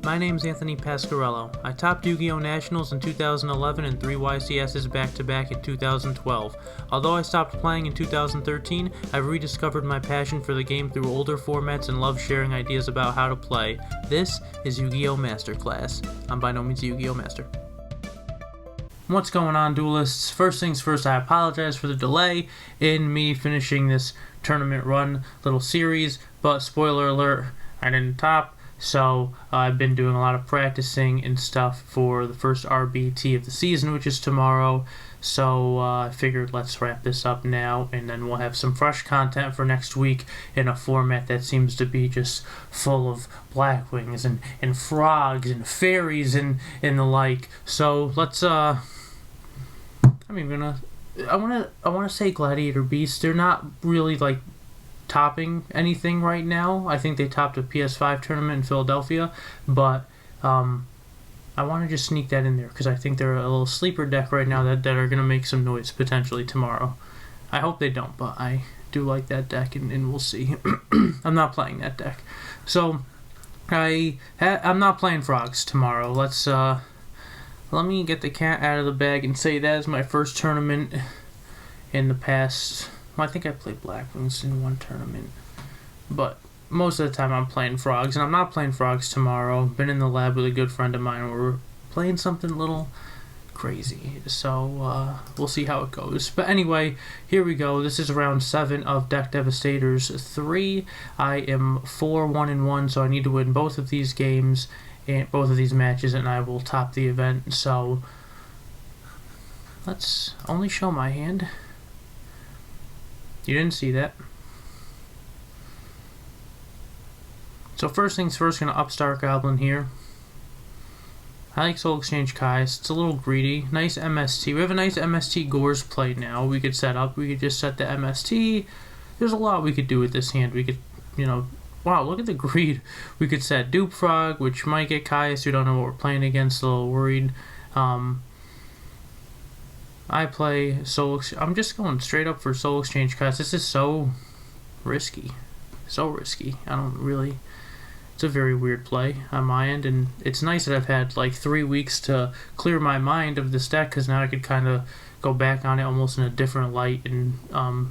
My name's Anthony Pasquarello. I topped Yu-Gi-Oh! Nationals in 2011 and 3 YCSs back-to-back in 2012. Although I stopped playing in 2013, I've rediscovered my passion for the game through older formats and love sharing ideas about how to play. This is Yu-Gi-Oh! Masterclass. I'm by no means a Yu-Gi-Oh! Master. What's going on, duelists? First things first, I apologize for the delay in me finishing this tournament run little series, but spoiler alert, I didn't top. So I've been doing a lot of practicing and stuff for the first RBT of the season, which is tomorrow. So I figured let's wrap this up now, and then we'll have some fresh content for next week in a format that seems to be just full of blackwings and frogs and fairies and the like. So let's I wanna say Gladiator Beasts. They're not really like topping anything right now. I think they topped a PS5 tournament in Philadelphia, but I want to just sneak that in there because I think they're a little sleeper deck right now that are going to make some noise potentially tomorrow. I hope they don't, but I do like that deck, and we'll see. I'm not playing that deck. So I'm not playing frogs tomorrow. Let me get the cat out of the bag and say that is my first tournament in the past. Well, I think I played Blackwings in one tournament, but most of the time I'm playing frogs, and I'm not playing frogs tomorrow. Been in the lab with a good friend of mine. We're playing something a little crazy, so we'll see how it goes. But anyway, here we go. This is round 7 of Deck Devastators 3. I am 4-1-1, so I need to win both of these games and both of these matches, and I will top the event. So let's only show my hand. You didn't see that. So first things first, gonna Upstart Goblin here. I like Soul Exchange Kai's. It's a little greedy. Nice MST. We have a nice MST Gores play now. We could set up. We could just set the MST. There's a lot we could do with this hand. We could, wow, look at the greed. We could set Dupe Frog, which might get Kai's. We don't know what we're playing against. A little worried. I play Soul. I'm just going straight up for Soul Exchange Kai's. This is so risky. So risky. I don't really. It's a very weird play on my end, and it's nice that I've had like 3 weeks to clear my mind of this deck, because now I could kind of go back on it almost in a different light and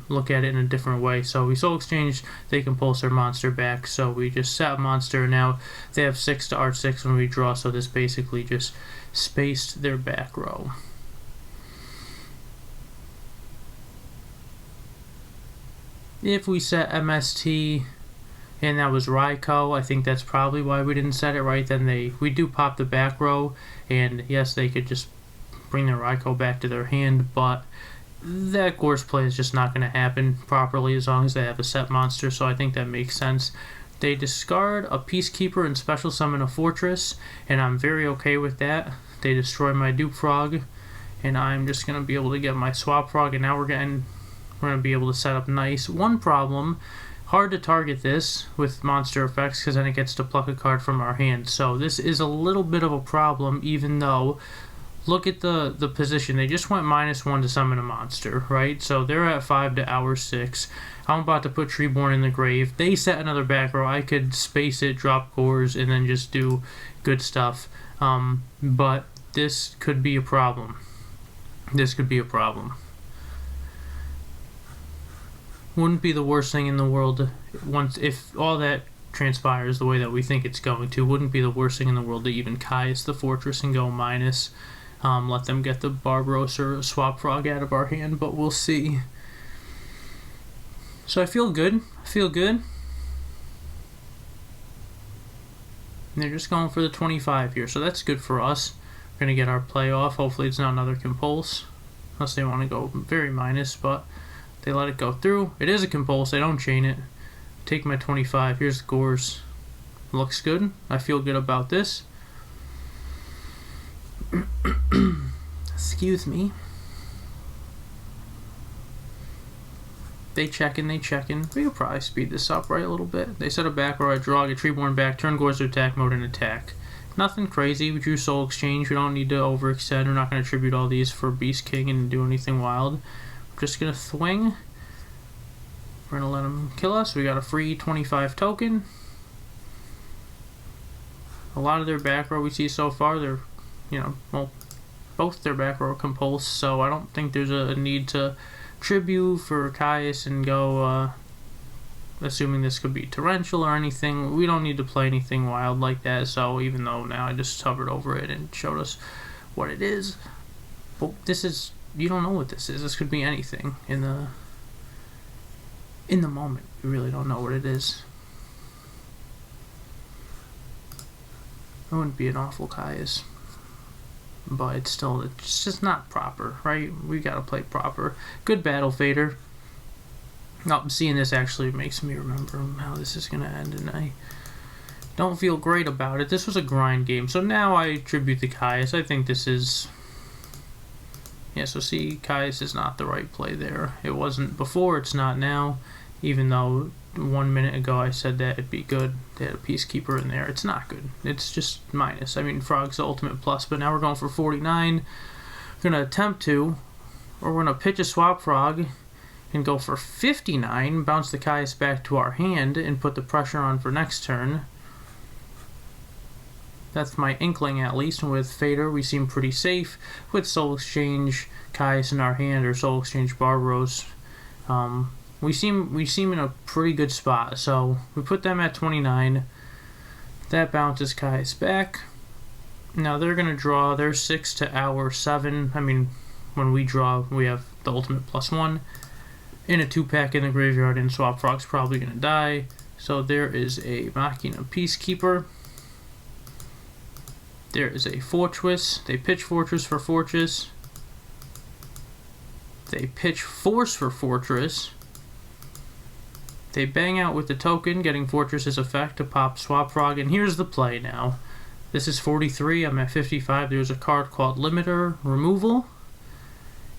look at it in a different way. So we Soul Exchange, they can pulse their monster back, so we just set a monster, and now they have 6 to R6 when we draw, so this basically just spaced their back row. If we set MST and that was Raikou, I think that's probably why we didn't set it right. Then we do pop the back row, and yes, they could just bring their Raikou back to their hand, but that Gores play is just not going to happen properly as long as they have a set monster, so I think that makes sense. They discard a Peacekeeper and special summon a Fortress, and I'm very okay with that. They destroy my Dupe Frog, and I'm just going to be able to get my Swap Frog, and now we're going to be able to set up nice. One problem, hard to target this with monster effects because then it gets to pluck a card from our hand. So this is a little bit of a problem, even though, look at the position. They just went -1 to summon a monster, right? So they're at 5 to hour 6. I'm about to put Treeborn in the grave. They set another back row. I could space it, drop Gores, and then just do good stuff. But this could be a problem. This could be a problem. Wouldn't be the worst thing in the world if all that transpires the way that we think it's going to. Wouldn't be the worst thing in the world to even Kai's the Fortress and go minus. Let them get the Barbaros or Swap Frog out of our hand, but we'll see. So I feel good. And they're just going for the 25 here, so that's good for us. We're going to get our play off. Hopefully it's not another Compulse, unless they want to go very minus, but they let it go through. It is a Compulse. They don't chain it. Take my 25. Here's the Gores. Looks good. I feel good about this. Excuse me. They check in. We could probably speed this up right a little bit. They set a back row. I draw, get Treeborn back, turn Gores to attack mode, and attack. Nothing crazy. We drew Soul Exchange. We don't need to overextend. We're not going to tribute all these for Beast King and do anything wild. Just gonna swing. We're gonna let him kill us. We got a free 25 token. A lot of their back row we see so far, they're, well, both their back row are compulsed, so I don't think there's a need to tribute for Caius and go, assuming this could be torrential or anything. We don't need to play anything wild like that, so even though now I just hovered over it and showed us what it is, but this is, you don't know what this is. This could be anything in the moment. You really don't know what it is. It wouldn't be an awful Caius, but it's just not proper, right? We gotta play proper. Good battle fader. Oh, seeing this actually makes me remember how this is gonna end, and I don't feel great about it. This was a grind game, so now I attribute the Caius. I think this is, yeah, so see, Caius is not the right play there. It wasn't before, it's not now, even though 1 minute ago I said that it'd be good. They had a Peacekeeper in there. It's not good. It's just minus. I mean, Frog's the ultimate plus, but now we're going for 49. We're going to attempt to, or we're going to pitch a swap Frog and go for 59, bounce the Caius back to our hand, and put the pressure on for next turn. That's my inkling, at least. And with Fader, we seem pretty safe. With Soul Exchange, Caius in our hand, or Soul Exchange Barbaros, we seem in a pretty good spot. So we put them at 29. That bounces Caius back. Now they're going to draw their 6 to our 7. I mean, when we draw, we have the ultimate +1. In a 2-pack in the graveyard, and Swap Frog's probably going to die. So there is a Machina Peacekeeper. There is a Fortress. They pitch Fortress for Fortress. They pitch Force for Fortress. They bang out with the token, getting Fortress's effect to pop Swap Frog. And here's the play now. This is 43. I'm at 55. There's a card called Limiter Removal.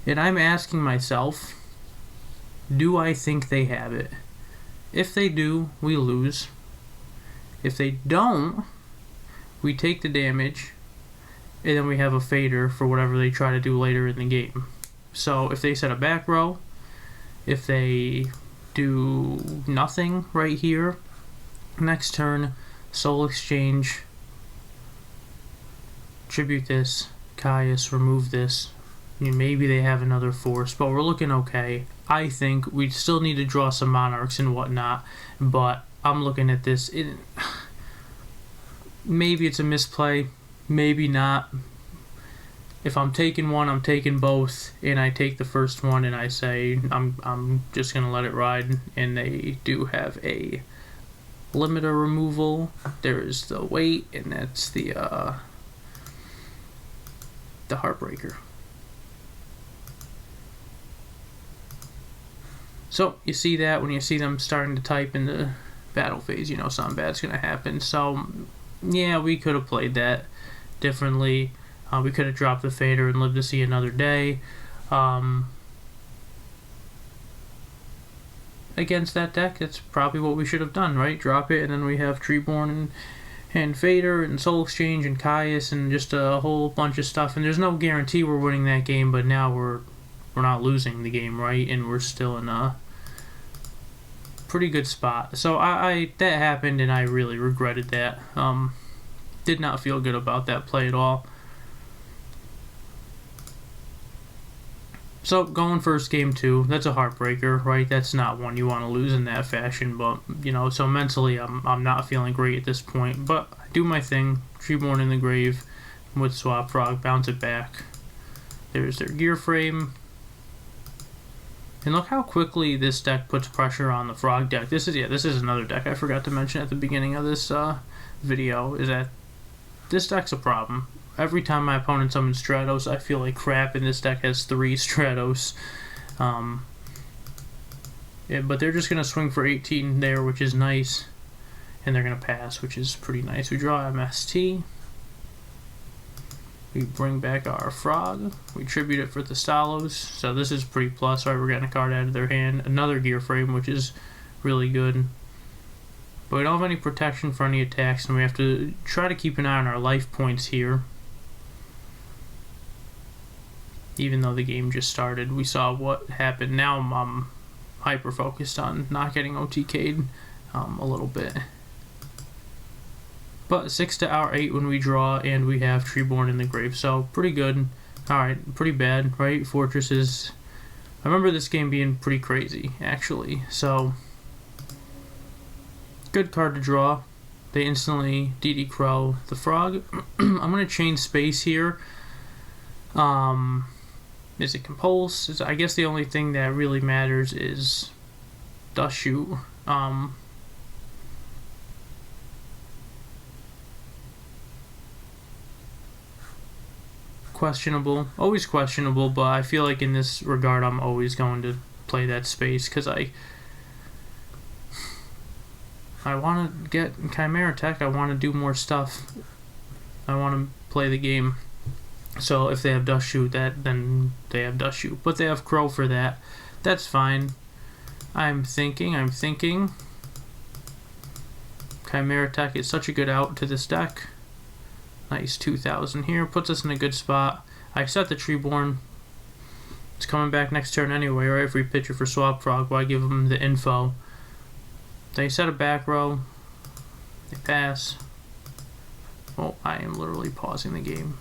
And I'm asking myself, do I think they have it? If they do, we lose. If they don't, we take the damage, and then we have a fader for whatever they try to do later in the game. So if they set a back row, if they do nothing right here, next turn, Soul Exchange, tribute this, Caius, remove this. I mean, maybe they have another Force, but we're looking okay. I think we still need to draw some Monarchs and whatnot, but I'm looking at this. Maybe it's a misplay, maybe not. If I'm taking one, I'm taking both, and I take the first one and I say I'm just gonna let it ride. And they do have a limiter removal. There is the weight, and that's the Heartbreaker. So you see that when you see them starting to type in the battle phase, you know something bad's gonna happen. So yeah, we could have played that differently. We could have dropped the fader and lived to see another day. Against that deck, that's probably what we should have done, right? Drop it, and then we have Treeborn and Fader and Soul Exchange and Caius and just a whole bunch of stuff. And there's no guarantee we're winning that game, but now we're not losing the game, right? And we're still in a pretty good spot. So that happened, and I really regretted that. Did not feel good about that play at all. So going first game 2, that's a heartbreaker, right? That's not one you want to lose in that fashion, but so mentally I'm not feeling great at this point. But I do my thing, Treeborn in the grave with Swap Frog, bounce it back. There's their gear frame. And look how quickly this deck puts pressure on the Frog deck. This is another deck I forgot to mention at the beginning of this video, is that this deck's a problem. Every time my opponent summons Stratos, I feel like crap, and this deck has 3 Stratos. Yeah, but they're just going to swing for 18 there, which is nice. And they're going to pass, which is pretty nice. We draw MST. We bring back our Frog. We tribute it for the Stalos. So this is pretty plus, right? We're getting a card out of their hand. Another gear frame, which is really good. But we don't have any protection for any attacks, and we have to try to keep an eye on our life points here. Even though the game just started, we saw what happened. Now I'm hyper-focused on not getting OTK'd a little bit. But 6 to our 8 when we draw, and we have Treeborn in the grave. So, pretty good. Alright, pretty bad, right? Fortresses. I remember this game being pretty crazy, actually. So, good card to draw. They instantly DD Crow the Frog. I'm going to change space here. Is it Compulse? I guess the only thing that really matters is Dust Shoot. Questionable. Always questionable, but I feel like in this regard I'm always going to play that space because I want to get Chimera Tech. I want to do more stuff. I want to play the game. So if they have Dust Shoot, then they have Dust Shoot. But they have Crow for that. That's fine. I'm thinking. Chimera Tech is such a good out to this deck. Nice 2,000 here. Puts us in a good spot. I set the Treeborn. It's coming back next turn anyway, right? If we pitch it for Swap Frog, why give them the info? They set a back row. They pass. Oh, I am literally pausing the game.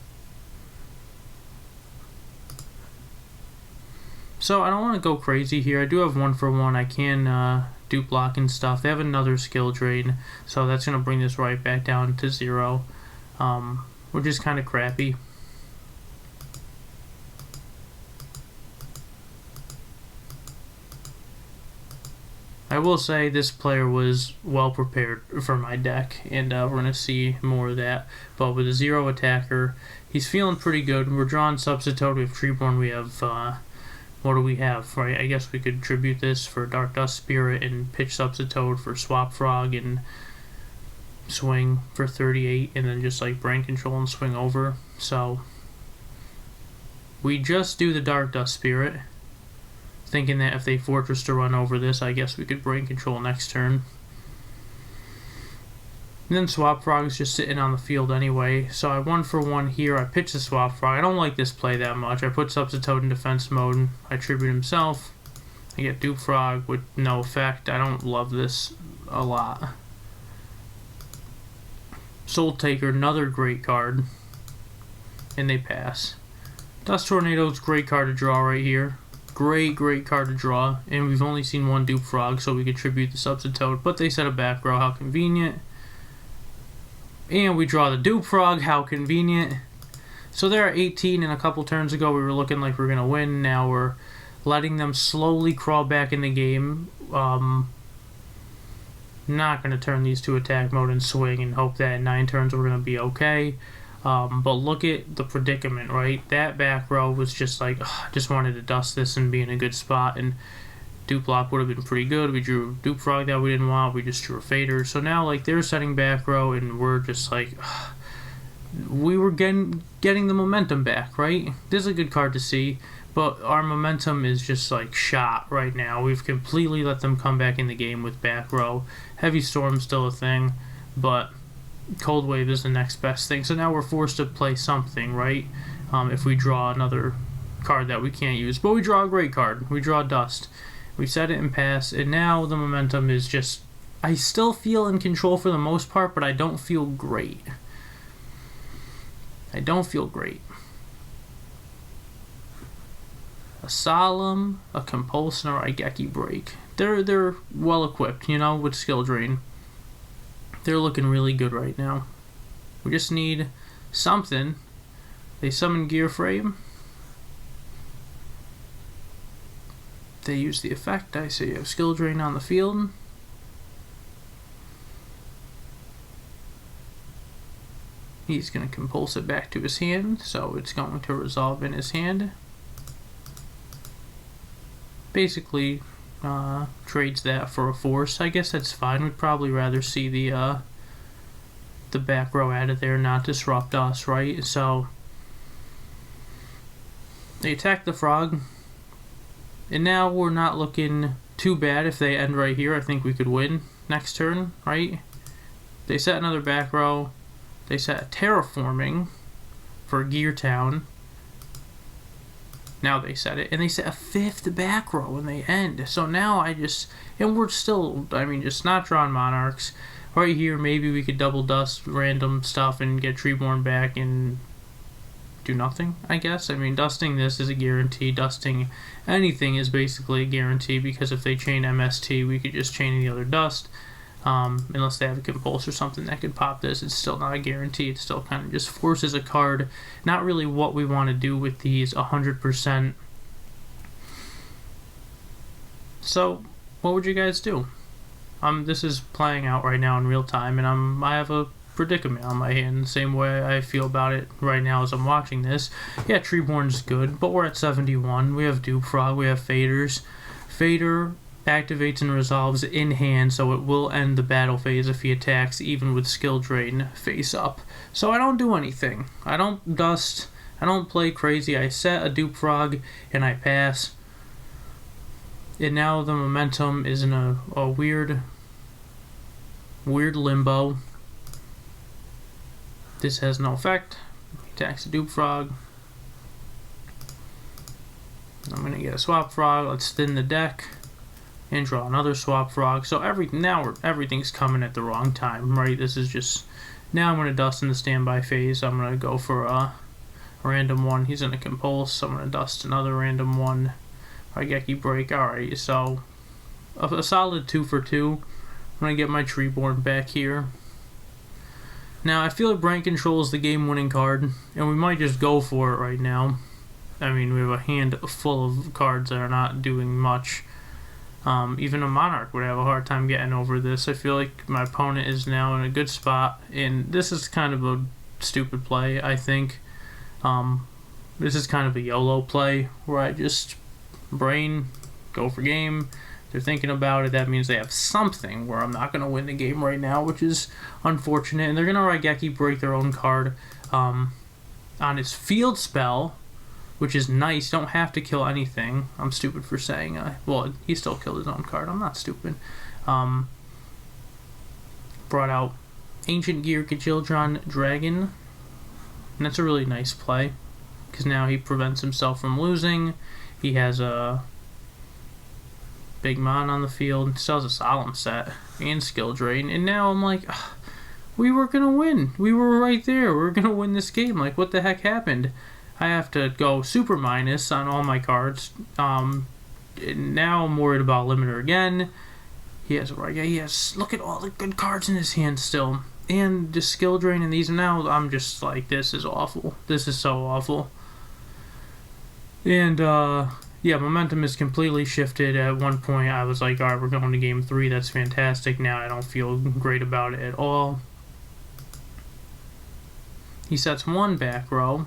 So I don't want to go crazy here. I do have 1-for-1. I can do block and stuff. They have another skill drain, so that's going to bring this right back down to 0. Which is kind of crappy. I will say this player was well prepared for my deck, and we're going to see more of that. But with a 0 attacker, he's feeling pretty good. We're drawing Substitute. We have Treeborn. We have, what do we have? Right? I guess we could tribute this for Dark Dust Spirit and pitch Substitute for Swap Frog and swing for 38, and then just like brain control and swing over. So we just do the Dark Dust Spirit, thinking that if they Fortress to run over this, I guess we could brain control next turn. And then Swap Frog's just sitting on the field anyway, so I 1-for-1 here. I pitch the Swap Frog. I don't like this play that much. I put Substitute in defense mode. I tribute himself. I get Dupe Frog with no effect. I don't love this a lot. Soul Taker, another great card. And they pass. Dust Tornado's great card to draw right here. Great card to draw. And we've only seen one Dupe Frog, so we could tribute the Substitute. But they set a back row, how convenient. And we draw the Dupe Frog, how convenient. So they're at 18, and a couple turns ago we were looking like we were going to win. Now we're letting them slowly crawl back in the game. Not going to turn these to attack mode and swing and hope that in 9 turns we're going to be okay. But look at the predicament, right? That back row was just like, just wanted to dust this and be in a good spot. And Dupe Block would have been pretty good. We drew Dupe Frog that we didn't want. We just drew a Fader. So now, like, they're setting back row, and we're just like, we were getting the momentum back, right? This is a good card to see. But our momentum is just like shot right now. We've completely let them come back in the game with back row. Heavy Storm's still a thing, but Cold Wave is the next best thing. So now we're forced to play something, right? If we draw another card that we can't use. But we draw a great card. We draw Dust. We set it and pass, and now the momentum is just... I still feel in control for the most part, but I don't feel great. I don't feel great. A Solemn, a Compulse, and a Raigeki Break. They're well equipped, you know, with skill drain. They're looking really good right now. We just need something. They summon Gear Frame. They use the effect. I say you have skill drain on the field. He's going to compulse it back to his hand, so it's going to resolve in his hand. Basically, trades that for a force. I guess that's fine. We'd probably rather see the back row out of there, not disrupt us, right? So they attack the frog, and now we're not looking too bad. If they end right here, I think we could win next turn, right? They set another back row. They set a terraforming for Gear Town. Now they set it, and they set a 5th back row when they end. So now and we're still, I mean, just not drawing monarchs. right here, maybe we could double dust random stuff and get Treeborn back and do nothing, I guess. I mean, dusting this is a guarantee. Dusting anything is basically a guarantee, because if they chain MST, we could just chain the other dust. Unless they have a compulse or something that could pop this, it's still not a guarantee. It still kind of just forces a card. Not really what we want to do with these 100%. So, what would you guys do? This is playing out right now in real time, and I have a predicament on my hand, the same way I feel about it right now as I'm watching this. Yeah, Treeborn's good, but we're at 71. We have Dupe Frog, we have Faders. Fader activates and resolves in hand, so it will end the battle phase if he attacks, even with skill drain face up. So I don't do anything. I don't dust. I don't play crazy. I set a Dupe Frog and I pass. And now the momentum is in a weird limbo. This has no effect. He attacks the Dupe Frog. I'm gonna get a Swap Frog. Let's thin the deck and draw another Swap Frog. So everything's coming at the wrong time, right? This is just, now I'm gonna dust in the standby phase. I'm gonna go for a random one. He's gonna compulse. I'm gonna dust another random one. Raigeki break. Alright, so a solid 2 for 2. I'm gonna get my Treeborn back here. Now, I feel like Brain Control is the game-winning card, and we might just go for it right now. I mean, we have a hand full of cards that are not doing much. Even a Monarch would have a hard time getting over this. I feel like my opponent is now in a good spot, and this is kind of a stupid play, I think. This is kind of a YOLO play, where I just brain, go for game. They're thinking about it. That means they have something where I'm not going to win the game right now, which is unfortunate. And they're going to Raigeki break their own card on his field spell, which is nice. Don't have to kill anything. I'm stupid for saying. Well, he still killed his own card. I'm not stupid. Brought out Ancient Gear Gajildron Dragon. And that's a really nice play, because now he prevents himself from losing. He has a Big Mon on the field, still has a Solemn Set and Skill Drain, and now I'm like, ugh, we were gonna win. We were right there. We were gonna win this game. Like, what the heck happened? I have to go super minus on all my cards. Now I'm worried about limiter again. He has look at all the good cards in his hand still, and the Skill Drain in these. And now I'm just like, this is awful. This is so awful. And yeah, momentum is completely shifted. At one point, I was like, alright, we're going to game 3. That's fantastic. Now I don't feel great about it at all. He sets 1 back row,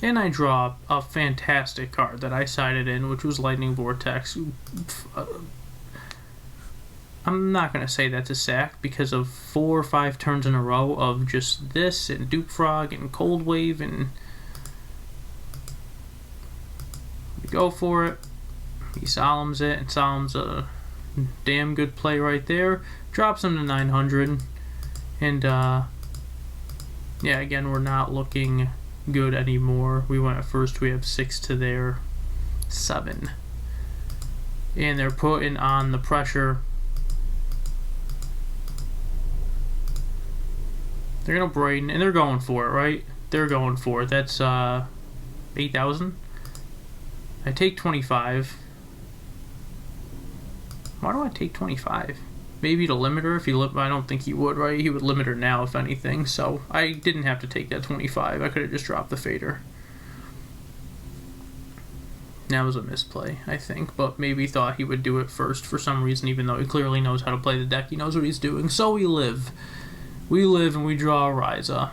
and I draw a fantastic card that I sided in, which was Lightning Vortex. I'm not going to say that's a sack, because of 4 or 5 turns in a row of just this, and Dupe Frog, and Cold Wave, and go for it. He Solemns it, and Solemn's a damn good play right there. Drops him to 900, and yeah, again, we're not looking good anymore. We went at first, we have 6 to their 7, and they're putting on the pressure. They're gonna brain, and they're going for it, right? They're going for it. That's 8,000. I take 25. Why do I take 25? Maybe to limiter if he I don't think he would, right? He would limiter now if anything, so I didn't have to take that 25. I could have just dropped the Fader. That was a misplay, I think, but maybe thought he would do it first for some reason, even though he clearly knows how to play the deck. He knows what he's doing. So we live. We live and we draw a Ryza.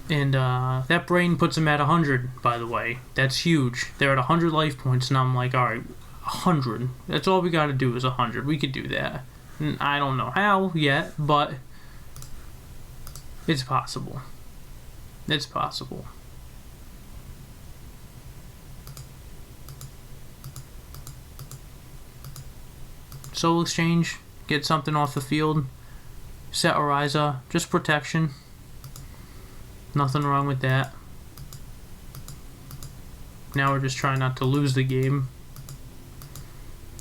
And that brain puts him at 100, by the way. That's huge. They're at 100 life points, and I'm like, alright, 100. That's all we gotta do is 100. We could do that. And I don't know how yet, but it's possible. It's possible. Soul Exchange, get something off the field. Set Ryza, just protection. Nothing wrong with that. Now we're just trying not to lose the game.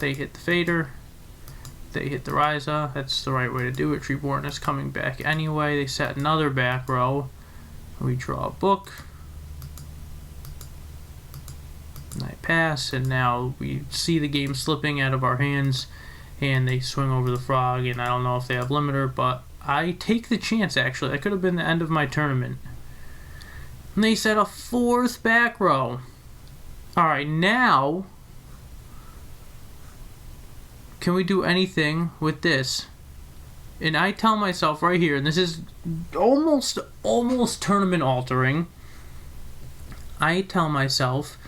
They hit the Fader. They hit the Ryza. That's the right way to do it. Treeborn is coming back anyway. They set another back row. We draw a book. And I pass, and now we see the game slipping out of our hands, and they swing over the frog, and I don't know if they have limiter, but I take the chance, actually. That could have been the end of my tournament. And they set a 4th back row. Alright, now, can we do anything with this? And I tell myself right here, and this is almost tournament altering, I tell myself,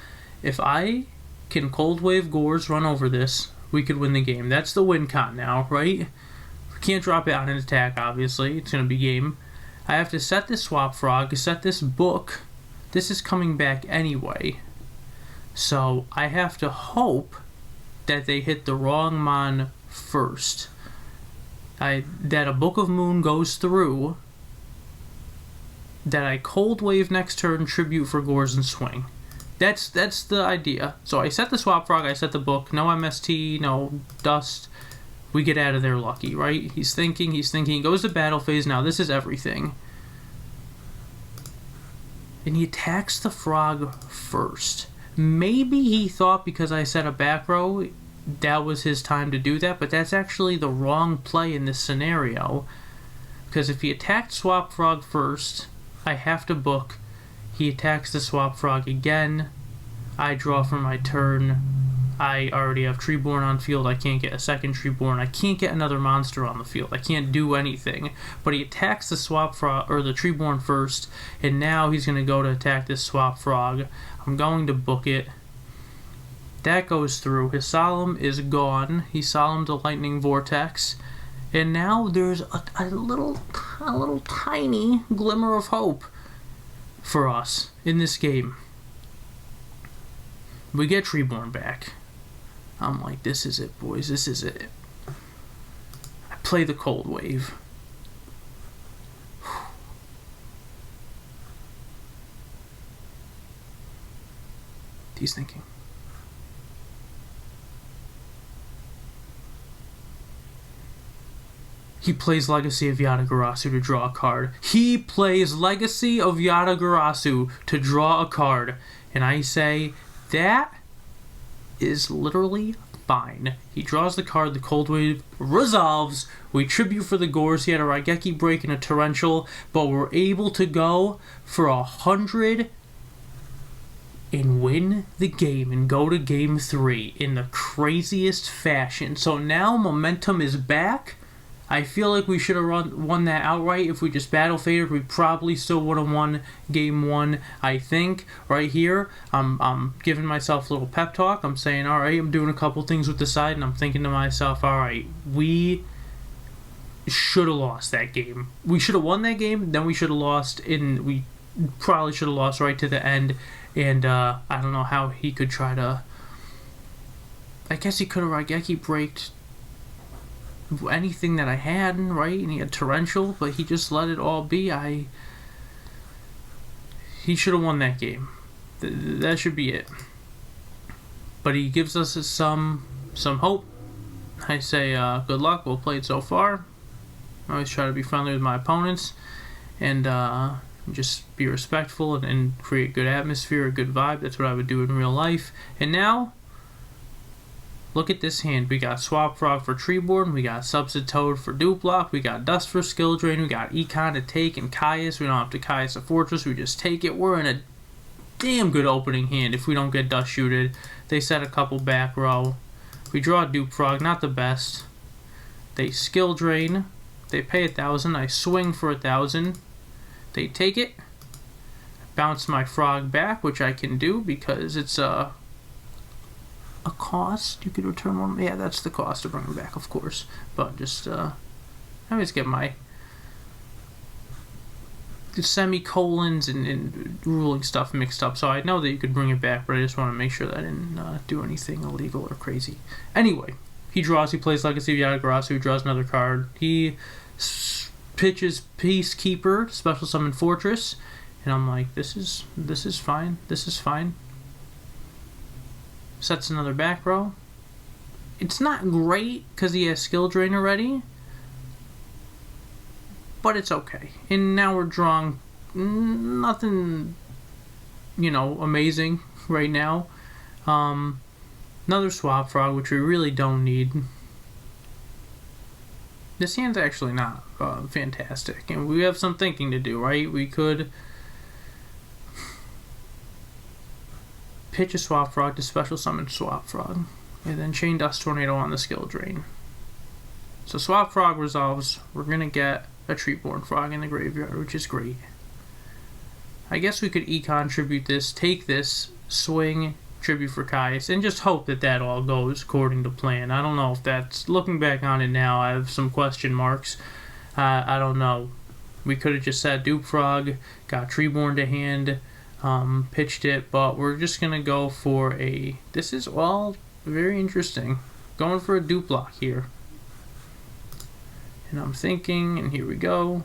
if I can Cold Wave Gores run over this, we could win the game. That's the win con now, right? We can't drop it on an attack, obviously. It's going to be game. I have to set this Swap Frog, set this book. This is coming back anyway. So I have to hope that they hit the wrong mon first. That a Book of Moon goes through. That I Cold Wave next turn, tribute for Gores and swing. That's the idea. So I set the Swap Frog, I set the book, no MST, no dust. We get out of there lucky, right? He's thinking, he goes to battle phase. Now this is everything. And he attacks the frog first. Maybe he thought because I set a back row, that was his time to do that, but that's actually the wrong play in this scenario. Because if he attacked Swap Frog first, I have to book. He attacks the Swap Frog again. I draw for my turn. I already have Treeborn on field. I can't get a second Treeborn. I can't get another monster on the field. I can't do anything. But he attacks the Swap Frog, or the Treeborn first, and now he's going to go to attack this Swap Frog. I'm going to book it. That goes through. His Solemn is gone. He Solemned a Lightning Vortex. And now there's a little tiny glimmer of hope for us in this game. We get Treeborn back. I'm like, this is it, boys. This is it. I play the Cold Wave. He's thinking. He plays Legacy of Yatagarasu to draw a card. He plays Legacy of Yatagarasu to draw a card. And I say, that is literally fine. He draws the card, the Cold Wave resolves. We tribute for the Gores. He had a Raigeki break and a Torrential, but we're able to go for 100 and win the game and go to game 3 in the craziest fashion. So now momentum is back. I feel like we should have won that outright. If we just battle faded, we probably still would have won game 1, I think. Right here, I'm giving myself a little pep talk. I'm saying, all right, I'm doing a couple things with the side, and I'm thinking to myself, all right, we should have lost that game. We should have won that game, then we should have lost, and we probably should have lost right to the end. And I don't know how he could try to... I guess he could have Raigeki braked anything that I had, right? And he had Torrential, but he just let it all be. He should have won that game. That should be it. But he gives us some hope. I say, good luck. Well played so far. I always try to be friendly with my opponents and just be respectful and create good atmosphere, a good vibe. That's what I would do in real life. And now, look at this hand. We got Swap Frog for Treeborn. We got Substitute for Duplock. We got Dust for Skill Drain. We got Econ to take and Caius. We don't have to Caius a Fortress. We just take it. We're in a damn good opening hand if we don't get Dust Shooted. They set a couple back row. We draw Dupe Frog. Not the best. They Skill Drain. They pay 1,000. I swing for 1,000. They take it. Bounce my Frog back, which I can do because it's a cost. You could return one. Yeah, that's the cost to bring them back, of course. But just I always get my semicolons and ruling stuff mixed up. So I know that you could bring it back, but I just want to make sure that I didn't do anything illegal or crazy. Anyway, he draws. He plays Legacy of Yatagarasu. He draws another card. He pitches Peacekeeper, Special Summon Fortress, and I'm like, this is fine. This is fine. Sets another back row. It's not great because he has skill drain already, but it's okay. And now we're drawing nothing, amazing right now. Another Swap Frog, which we really don't need. This hand's actually not fantastic, and we have some thinking to do, right? We could pitch a Swap Frog to special summon Swap Frog, and then Chain Dust Tornado on the skill drain. So Swap Frog resolves. We're going to get a Treeborn Frog in the graveyard, which is great. I guess we could Econ Tribute this, take this, swing, Tribute for Caius, and just hope that that all goes according to plan. I don't know if that's... Looking back on it now, I have some question marks. I don't know. We could have just said Dupe Frog, got Treeborn to hand, pitched it, but we're just going to go for a... This is all very interesting. Going for a Dupe Block here. And I'm thinking, and here we go.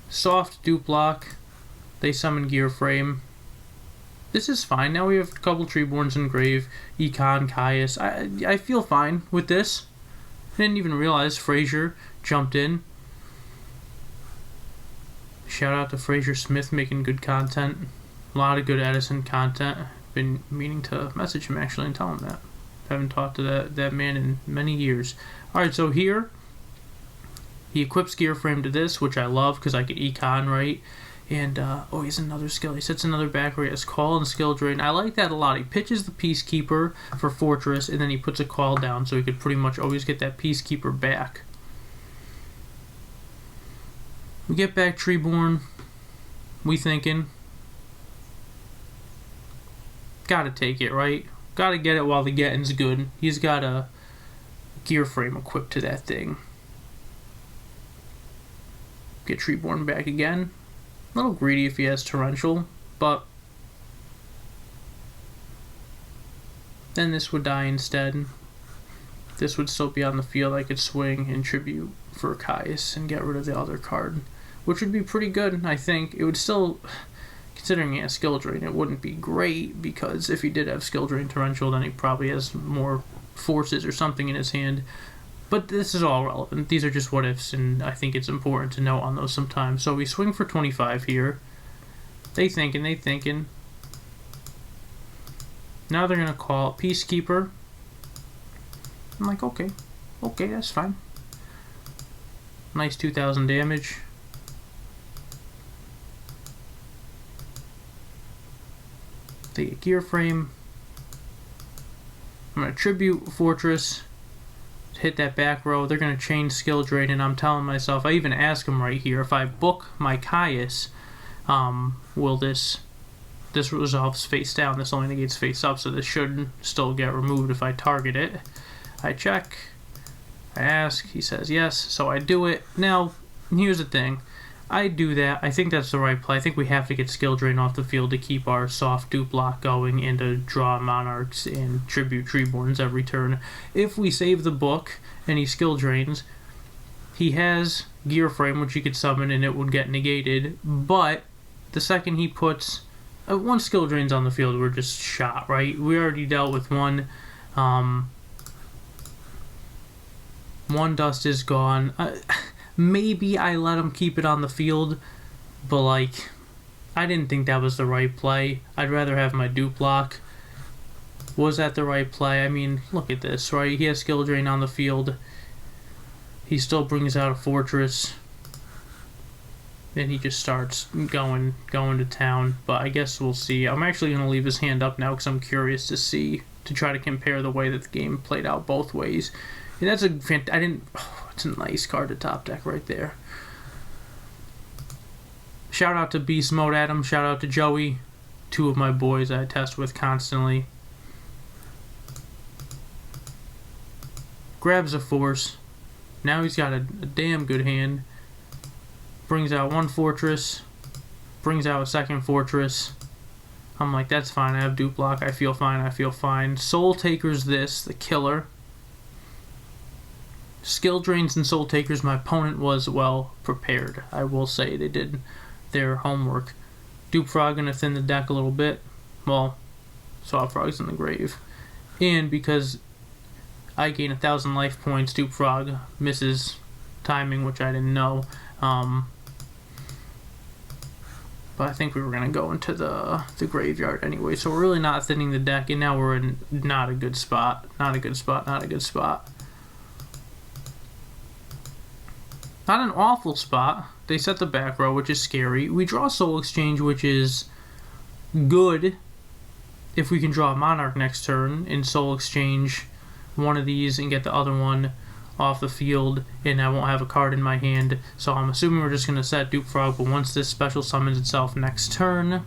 Soft Dupe Block. They summon Gear Frame. This is fine. Now we have a couple Treeborns in grave. Econ, Caius. I feel fine with this. I didn't even realize Frazier jumped in. Shout out to Frazier Smith making good content. A lot of good Edison content. Been meaning to message him actually and tell him that. Haven't talked to that man in many years. Alright, so here he equips Gear Frame to this, which I love because I could Econ, right? And, he has another skill. He sets another back where he has Call and Skill Drain. I like that a lot. He pitches the Peacekeeper for Fortress, and then he puts a Call down, so he could pretty much always get that Peacekeeper back. We get back Treeborn. We thinking. Gotta take it, right? Gotta get it while the getting's good. He's got a Gear Frame equipped to that thing. Get Treeborn back again. A little greedy if he has Torrential, but then this would die instead. This would still be on the field. I could swing and Tribute for Caius and get rid of the other card, which would be pretty good, I think. It would still, considering he has Skill Drain, it wouldn't be great, because if he did have Skill Drain Torrential, then he probably has more forces or something in his hand. But this is all relevant. These are just what ifs, and I think it's important to note on those sometimes. So we swing for 25 here. They thinking. Now they're going to call Peacekeeper. I'm like, okay, that's fine. Nice 2,000 damage. They get Gear Frame. I'm going to Tribute Fortress. Hit that back row. They're going to chain Skill Drain, and I'm telling myself, I even ask him right here, if I book my Caius, will this resolves face down? This only negates face up, so this should still get removed if I target it. I check. I ask. He says yes, so I do it. Now, here's the thing. I do that. I think that's the right play. I think we have to get Skill Drain off the field to keep our soft Dupe Block going and to draw Monarchs and Tribute Treeborns every turn. If we save the book and he Skill Drains, he has Gear Frame, which he could summon and it would get negated, but the second he puts one Skill Drains on the field, we're just shot, right? We already dealt with one. One Dust is gone. Maybe I let him keep it on the field, but, like, I didn't think that was the right play. I'd rather have my Dupe Block. Was that the right play? I mean, look at this, right? He has Skill Drain on the field. He still brings out a Fortress. Then he just starts going to town, but I guess we'll see. I'm actually going to leave his hand up now because I'm curious to try to compare the way that the game played out both ways. And that's it's a nice card to top deck right there. Shout out to Beast Mode Adam. Shout out to Joey. Two of my boys I test with constantly. Grabs a Force. Now he's got a damn good hand. Brings out one Fortress. Brings out a second Fortress. I'm like, that's fine. I have Dupe Block. I feel fine. Soul Taker's this, the killer. Skill Drains and Soul Takers, my opponent was well prepared. I will say they did their homework. Dupe Frog gonna thin the deck a little bit. Well, Swap Frog's in the grave. And because I gain 1,000 life points. Dupe Frog misses timing, which I didn't know. But I think we were going to go into the graveyard anyway, so we're really not thinning the deck, and now we're in not a good spot. Not a good spot, not a good spot. Not an awful spot. They set the back row, which is scary. We draw Soul Exchange, which is good if we can draw a Monarch next turn and Soul Exchange one of these and get the other one off the field, and I won't have a card in my hand. So I'm assuming we're just going to set Dupe Frog, but once this special summons itself next turn,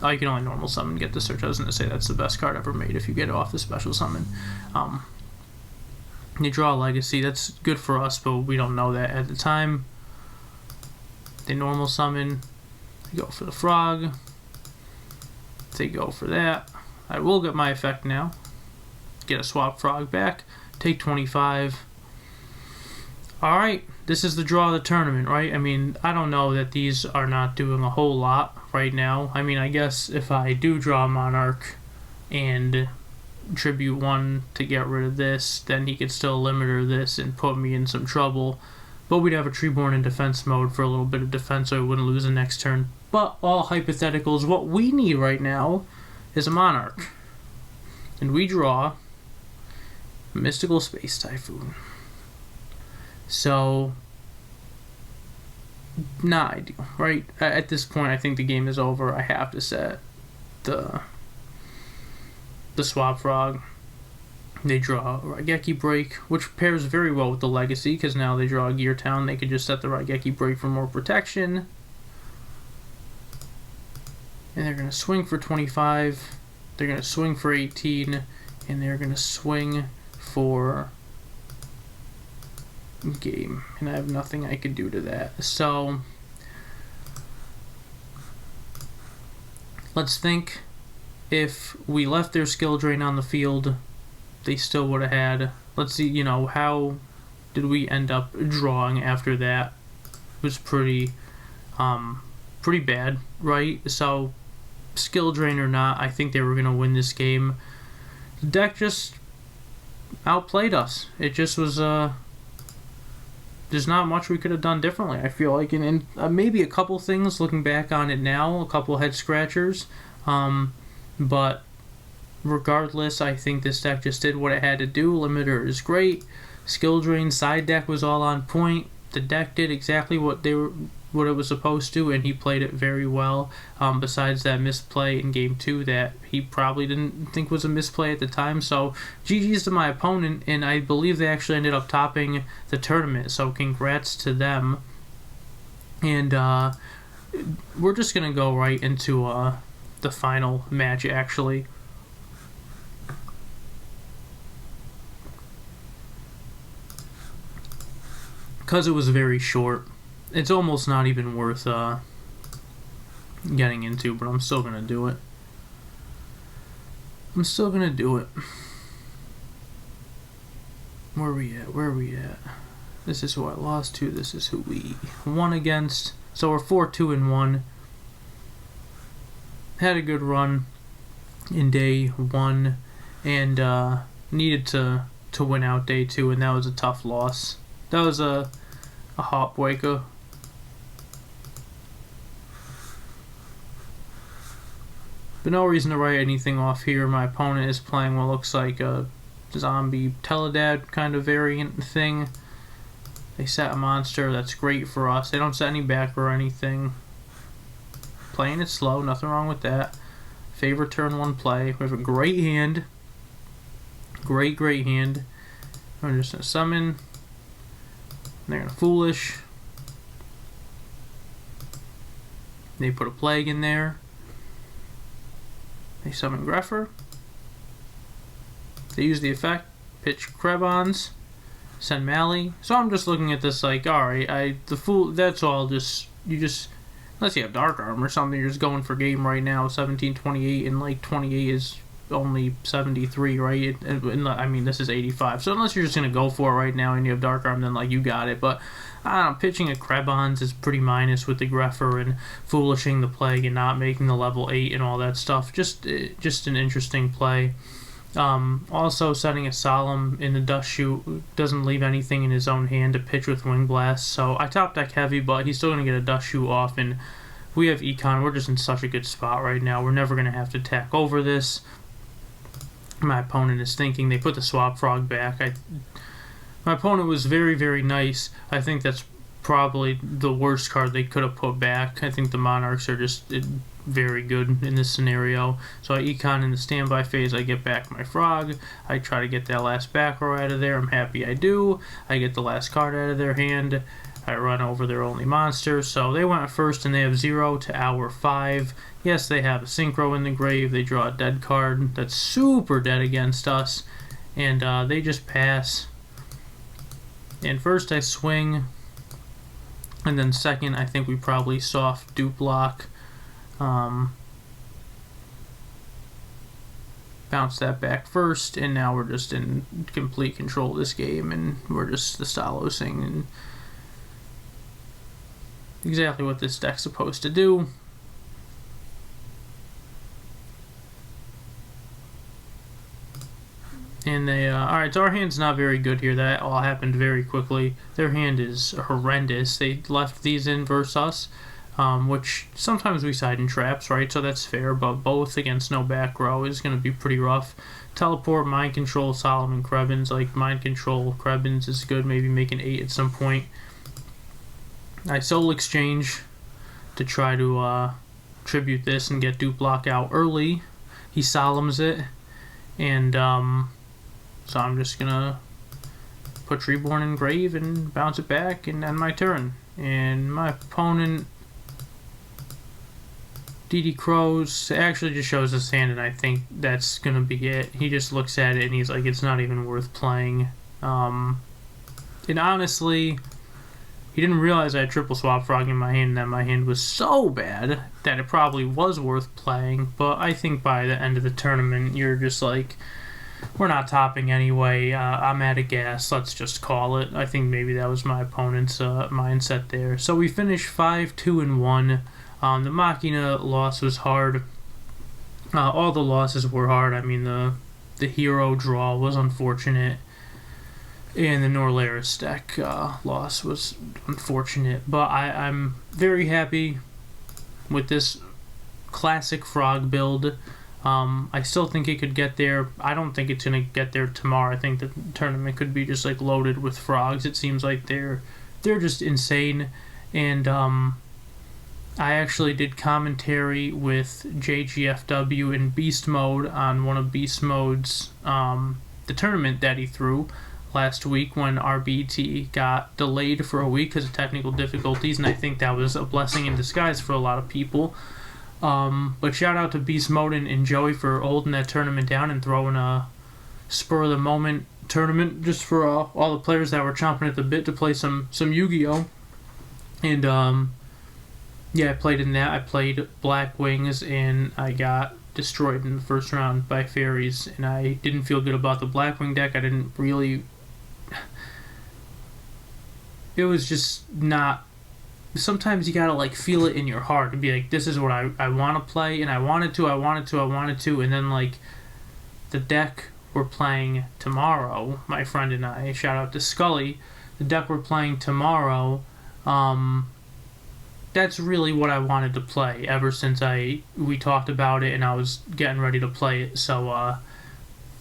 oh, you can only normal summon, get the search. I was going to say that's the best card ever made if you get it off the special summon. You draw a Legacy. That's good for us, but we don't know that at the time. They normal summon. They go for the Frog. They go for that. I will get my effect now. Get a swap Frog back. Take 25. Alright, this is the draw of the tournament, right? I mean, I don't know that these are not doing a whole lot right now. I mean, I guess if I do draw a Monarch and tribute 1 to get rid of this, then he could still limiter this and put me in some trouble. But we'd have a Treeborn in defense mode for a little bit of defense, so I wouldn't lose the next turn. But all hypotheticals, what we need right now is a Monarch. And we draw a Mystical Space Typhoon. So, not ideal, right? At this point, I think the game is over. I have to set the Swap Frog. They draw a Raigeki Break, which pairs very well with the Legacy, because now they draw a Gear Town. They could just set the Raigeki Break for more protection. And they're going to swing for 25. They're going to swing for 18. And they're going to swing for game, and I have nothing I could do to that. So let's think, if we left their skill drain on the field, they still would have had, let's see, you know, how did we end up drawing after that? It was pretty bad, right? So skill drain or not, I think they were gonna win this game. The deck just outplayed us. It just was there's not much we could have done differently, I feel like, and maybe a couple things looking back on it now, a couple head scratchers, but regardless, I think this deck just did what it had to do. Limiter is great, skill drain, side deck was all on point. The deck did exactly what it was supposed to, and he played it very well, besides that misplay in game 2 that he probably didn't think was a misplay at the time. So GG's to my opponent, and I believe they actually ended up topping the tournament, so congrats to them. And we're just gonna go right into the final match, actually. Because it was very short, it's almost not even worth getting into, but I'm still gonna do it. Where are we at? This is who I lost to, this is who we won against. So we're 4-2-1. Had a good run in day 1, and needed to win out day 2, and that was a tough loss. That was a heartbreaker. But no reason to write anything off here. My opponent is playing what looks like a zombie Teledad kind of variant thing. They set a monster. That's great for us. They don't set any back or anything. Playing it slow. Nothing wrong with that. Favorite turn 1 play. We have a great hand. Great hand. I'm just going to summon. They're going to Foolish. They put a Plague in there. They summon Greffer. They use the effect. Pitch Krebons. Send Mally. So I'm just looking at this like, alright, that's all just, unless you have Dark Arm or something, you're just going for game right now. 1728, and like 28 is only 73, right? And I mean, this is 85. So unless you're just going to go for it right now and you have Dark Arm, then like you got it. But I don't know, pitching a Krebons is pretty minus with the Greffer and Foolishing the Plague and not making the level 8 and all that stuff. Just an interesting play. Also, setting a Solemn in the dust chute doesn't leave anything in his own hand to pitch with Wing Blast. So I top deck heavy, but he's still going to get a dust chute off. And we have Econ. We're just in such a good spot right now. We're never going to have to attack over this. My opponent is thinking they put the Swap Frog back. My opponent was very, very nice. I think that's probably the worst card they could have put back. I think the Monarchs are just very good in this scenario. So I Econ in the standby phase. I get back my Frog. I try to get that last back row out of there. I'm happy I do. I get the last card out of their hand. I run over their only monster. So they went first and they have 0 to our 5. Yes, they have a Synchro in the grave. They draw a dead card that's super dead against us. And they just pass. And first I swing. And then second, I think we probably soft dupe block. Bounce that back first, and now we're just in complete control of this game, and we're just the Stalosing, and exactly what this deck's supposed to do. And they, alright, so our hand's not very good here. That all happened very quickly. Their hand is horrendous. They left these in versus us. Which sometimes we side in traps, right? So that's fair, but both against no back row is going to be pretty rough. Teleport, Mind Control, Solomon, Krebins. Like, Mind Control, Krebins is good, maybe make an 8 at some point. I Soul Exchange to try to tribute this and get dupe block out early. He Solemns it, and so I'm just going to put Reborn in grave and bounce it back and end my turn. And my opponent, DD Crows, actually just shows his hand, and I think that's going to be it. He just looks at it and he's like, it's not even worth playing. And honestly, he didn't realize I had triple Swap Frog in my hand, and that my hand was so bad that it probably was worth playing. But I think by the end of the tournament, you're just like, we're not topping anyway. I'm out of gas. Let's just call it. I think maybe that was my opponent's mindset there. So we finished 5-2-1. The Machina loss was hard. All the losses were hard. I mean, the hero draw was unfortunate, and the Norlaris deck loss was unfortunate. But I'm very happy with this classic Frog build. I still think it could get there. I don't think it's going to get there tomorrow. I think the tournament could be just like loaded with Frogs. It seems like they're just insane. And I actually did commentary with JGFW in Beast Mode on one of Beast Mode's the tournament that he threw last week when RBT got delayed for a week because of technical difficulties, and I think that was a blessing in disguise for a lot of people. But shout out to Beast Mode and Joey for holding that tournament down and throwing a spur of the moment tournament just for all the players that were chomping at the bit to play some Yu-Gi-Oh! And yeah, I played in that. I played Black Wings and I got destroyed in the first round by Fairies, and I didn't feel good about the Black Wing deck. I didn't really... It was just not... Sometimes you gotta like feel it in your heart and be like, this is what I want to play, and I wanted to, and then like the deck we're playing tomorrow, my friend and I, shout out to Scully, the deck we're playing tomorrow, that's really what I wanted to play ever since we talked about it and I was getting ready to play it. So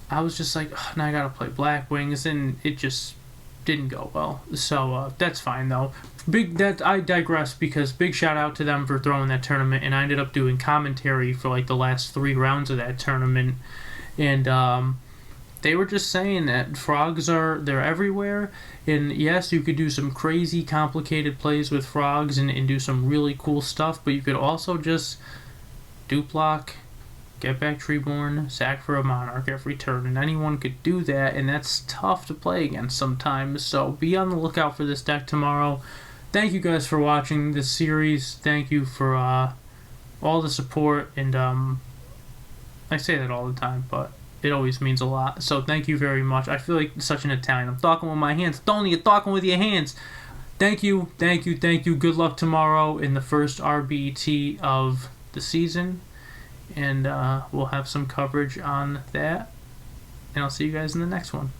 I was just like, oh, now I gotta play Black Wings, and it just didn't go well. So that's fine though. I digress, because big shout out to them for throwing that tournament, and I ended up doing commentary for like the last 3 rounds of that tournament, and they were just saying that Frogs they're everywhere, and yes, you could do some crazy complicated plays with Frogs and do some really cool stuff, but you could also just dupe block, get back Treeborn, sack for a Monarch every turn, and anyone could do that, and that's tough to play against sometimes. So be on the lookout for this deck tomorrow. Thank you guys for watching this series. Thank you for all the support, and I say that all the time, but it always means a lot. So thank you very much. I feel like such an Italian. I'm talking with my hands. Tony, you're talking with your hands. Thank you, thank you, thank you. Good luck tomorrow in the first RBT of the season, and we'll have some coverage on that. and I'll see you guys in the next one.